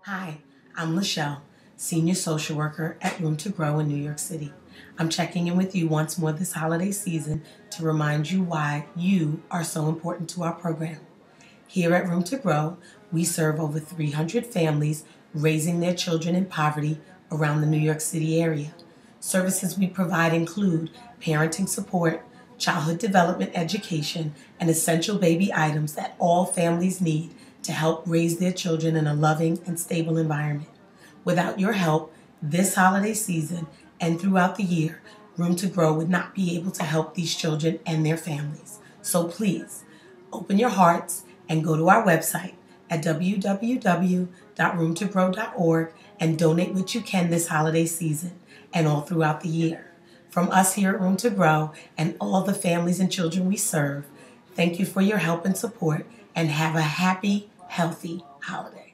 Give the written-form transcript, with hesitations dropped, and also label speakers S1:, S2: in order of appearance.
S1: Hi, I'm Lachelle, Senior Social Worker at Room to Grow in New York City. I'm checking in with you once more this holiday season to remind you why you are so important to our program. Here at Room to Grow, we serve over 300 families raising their children in poverty around the New York City area. Services we provide include parenting support, childhood development education, and essential baby items that all families need to help raise their children in a loving and stable environment. Without your help, this holiday season and throughout the year, Room to Grow would not be able to help these children and their families. So please, open your hearts and go to our website at www.roomtogrow.org and donate what you can this holiday season and all throughout the year. From us here at Room to Grow and all the families and children we serve, thank you for your help and support and have a happy, healthy holiday.